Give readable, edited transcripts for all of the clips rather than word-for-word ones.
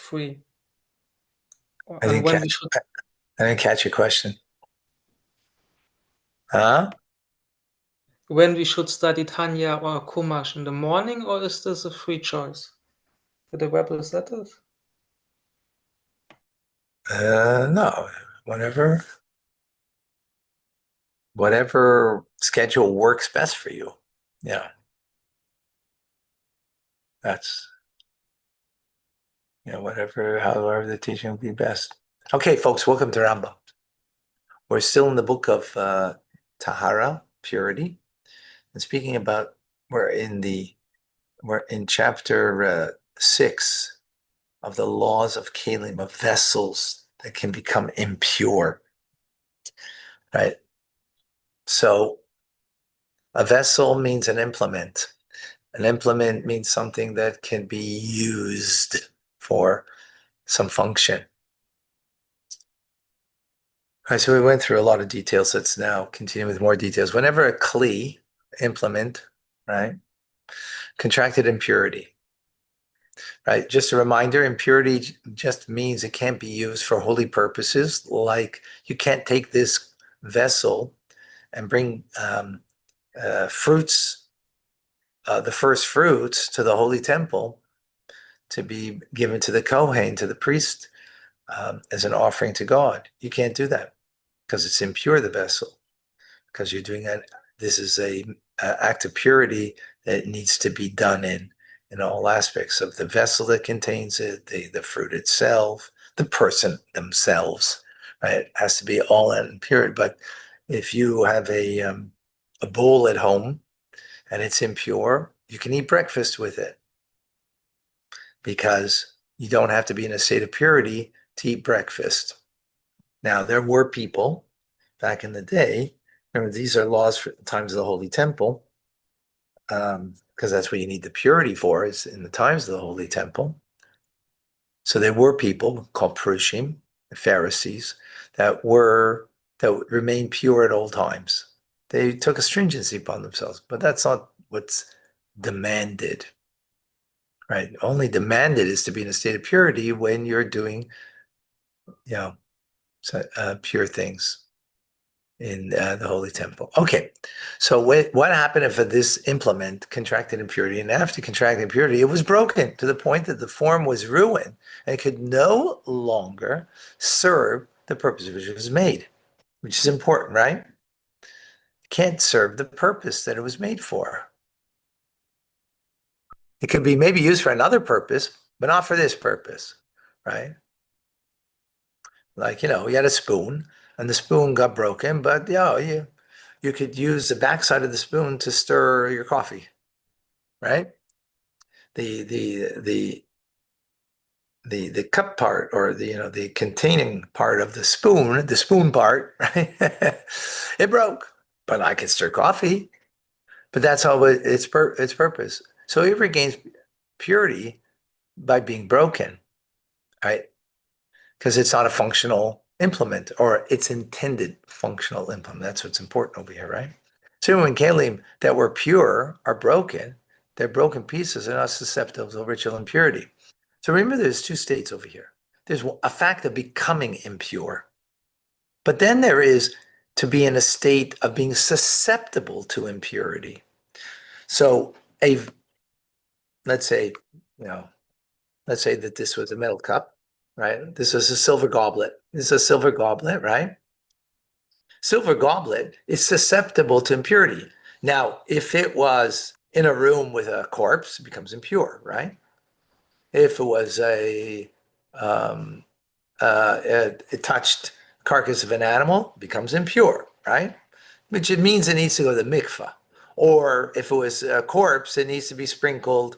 free? I And didn't when catch. we should I didn't catch your question. Huh? study Tanya or Chumash in the morning, or is this a free choice? Did the rebel set it? No. Whenever, whatever schedule works best for you. Yeah, that's whatever, however the teaching will be best. Okay, folks, welcome to Rambam. We're still in the book of Tahara, purity, and speaking about we're in chapter 6 of the laws of kelim, of vessels that can become impure, right? So a vessel means an implement. An implement means something that can be used for some function. All right, so we went through a lot of details. Let's now continue with more details. Whenever a kli, implement, right, contracted impurity, right? Just a reminder, impurity just means it can't be used for holy purposes. Like you can't take this vessel and bring fruits, the first fruits to the holy temple to be given to the Kohen, to the priest, as an offering to God. You can't do that because it's impure, the vessel, because you're doing that. This is a act of purity that needs to be done in all aspects of the vessel that contains it, the fruit itself, the person themselves. Right? It has to be all in pure. But if you have a bowl at home and it's impure, you can eat breakfast with it because you don't have to be in a state of purity to eat breakfast. Now, there were people back in the day, remember, these are laws for the times of the Holy Temple, because that's what you need the purity for, is in the times of the Holy Temple. So there were people called Prushim, the Pharisees, that remained pure at all times. They took a stringency upon themselves, but that's not what's demanded, right? Only demanded is to be in a state of purity when you're doing, you know, pure things in the Holy Temple. Okay, so what happened if this implement contracted impurity? And after contracting impurity, it was broken to the point that the form was ruined and it could no longer serve the purpose which it was made, which is important, right? It can't serve the purpose that it was made for. It could be maybe used for another purpose, but not for this purpose, right? Like, we had a spoon and the spoon got broken, but you could use the backside of the spoon to stir your coffee, right? The the the the cup part, or the containing part of the spoon part, right? It broke, but I can stir coffee. But that's how its purpose. So it regains purity by being broken, right? Because it's not a functional implement, or its intended functional implement. That's what's important over here, right? So when kalim that were pure are broken, they're broken pieces and are susceptible to ritual impurity. So remember, there's two states over here. There's a fact of becoming impure, but then there is to be in a state of being susceptible to impurity. So a let's say, you know, let's say that this was a metal cup, right? This is a silver goblet. This is a silver goblet, right? Silver goblet is susceptible to impurity. Now, if it was in a room with a corpse, it becomes impure, right? If it was it touched carcass of an animal, it becomes impure, right? Which it means it needs to go to the mikvah. Or if it was a corpse, it needs to be sprinkled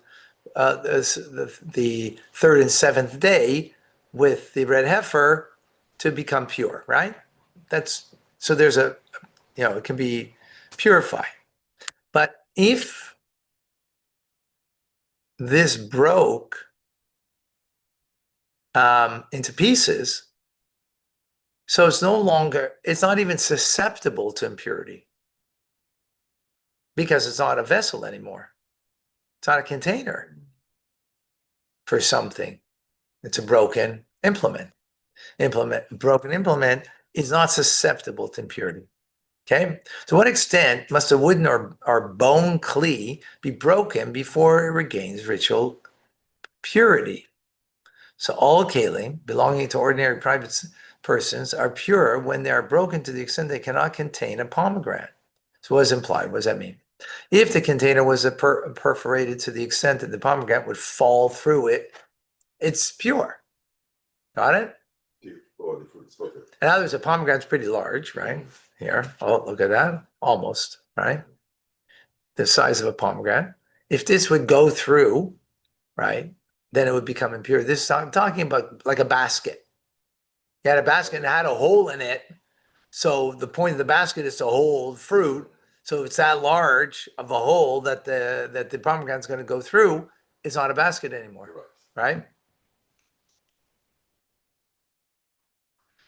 the third and seventh day with the red heifer to become pure, right? That's so there's it can be purified. But if this broke into pieces, so it's not even susceptible to impurity because it's not a vessel anymore. It's not a container for something. It's a broken implement. Broken implement is not susceptible to impurity. Okay? To what extent must a wooden or bone kli be broken before it regains ritual purity? So all kalim belonging to ordinary private persons are pure when they are broken to the extent they cannot contain a pomegranate. So what is implied? What does that mean? If the container was perforated to the extent that the pomegranate would fall through it, it's pure. Got it? In other words, a pomegranate's pretty large, right? Here, oh, look at that, almost, right? The size of a pomegranate. If this would go through, right, then it would become impure. This I'm talking about like a basket. You had a basket and it had a hole in it. So the point of the basket is to hold fruit. So if it's that large of a hole that the pomegranate's going to go through, it's not a basket anymore, right?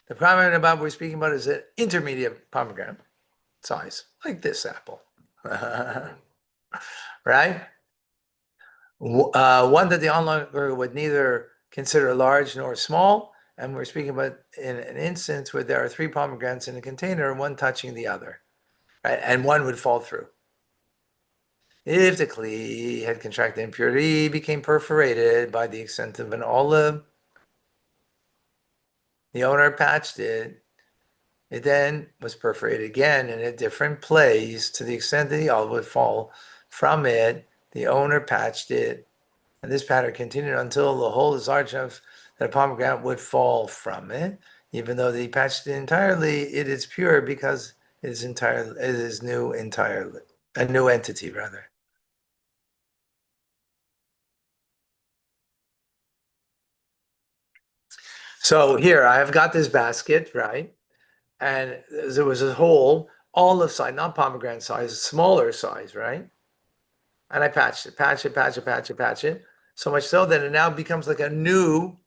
The pomegranate about we're speaking about is an intermediate pomegranate size, like this apple, right? One that the onlooker would neither consider large nor small, and we're speaking about in an instance where there are three pomegranates in a container, one touching the other, right? And one would fall through. If the kli had contracted impurity, became perforated by the extent of an olive, the owner patched it. It then was perforated again in a different place to the extent that the olive would fall from it. The owner patched it, and this pattern continued until the hole is large enough that a pomegranate would fall from it. Even though they patched it entirely, it is pure because it is a new entity rather. So here I have got this basket, right? And there was a hole, olive size, not pomegranate size, smaller size, right? And I patched it, patch it. So much so that it now becomes like a new,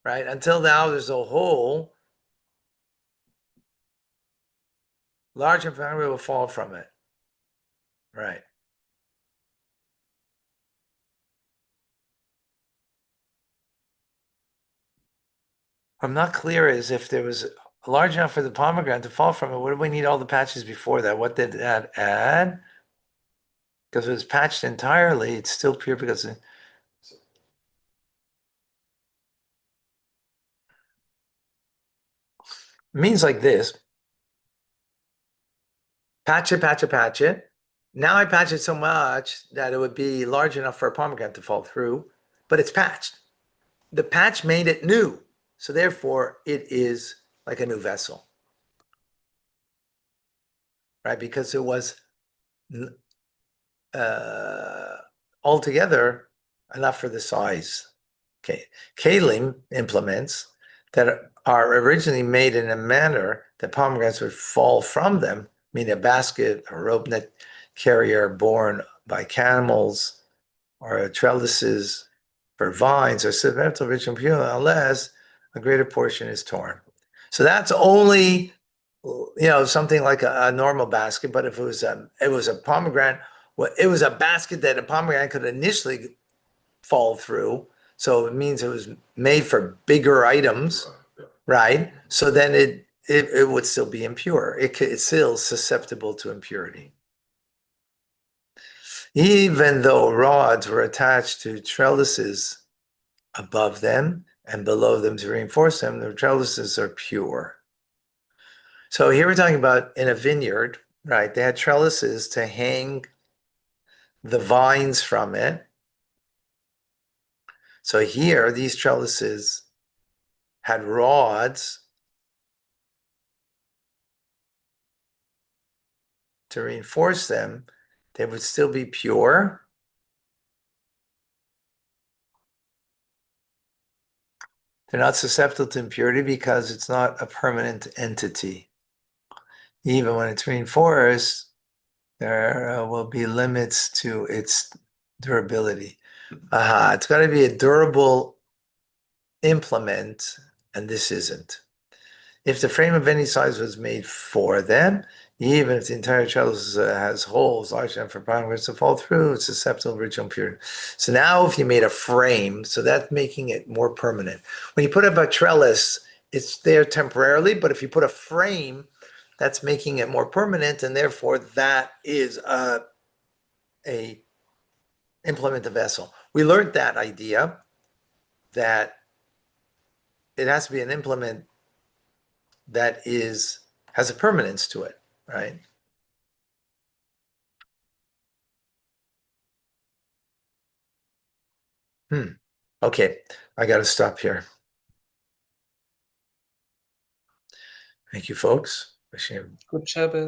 right? Until now there's a hole, large and pomegranate will fall from it, right? I'm not clear is if there was large enough for the pomegranate to fall from it, what do we need all the patches before that? What did that add? Because if it was patched entirely, it's still pure because it means like this. Patch it. Now I patch it so much that it would be large enough for a pomegranate to fall through, but it's patched. The patch made it new. So therefore it is like a new vessel, right? Because it was altogether enough for the size. Okay. Kalim implements that are originally made in a manner that pomegranates would fall from them, meaning a basket, a rope net carrier borne by camels, or trellises for vines, or susceptible to ritual impurity, unless a greater portion is torn. So that's only, something like a normal basket. But if it was a pomegranate, well, it was a basket that a pomegranate could initially fall through. So it means it was made for bigger items, right? So then it would still be impure. It's still susceptible to impurity. Even though rods were attached to trellises above them and below them to reinforce them, the trellises are pure. So here we're talking about in a vineyard, right? They had trellises to hang the vines from it. So here, these trellises had rods to reinforce them. They would still be pure. They're not susceptible to impurity because it's not a permanent entity. Even when it's reinforced, there will be limits to its durability. It's got to be a durable implement, and this isn't. If the frame of any size was made for them, Even if the entire trellis has holes large enough for pine to fall through, it's susceptible to original purity. So now if you made a frame, so that's making it more permanent. When you put up a trellis, it's there temporarily, but if you put a frame, that's making it more permanent, and therefore that is a implement the vessel. We learned that idea that it has to be an implement that has a permanence to it, right? Okay, I got to stop here. Thank you, folks. Good Shabbat.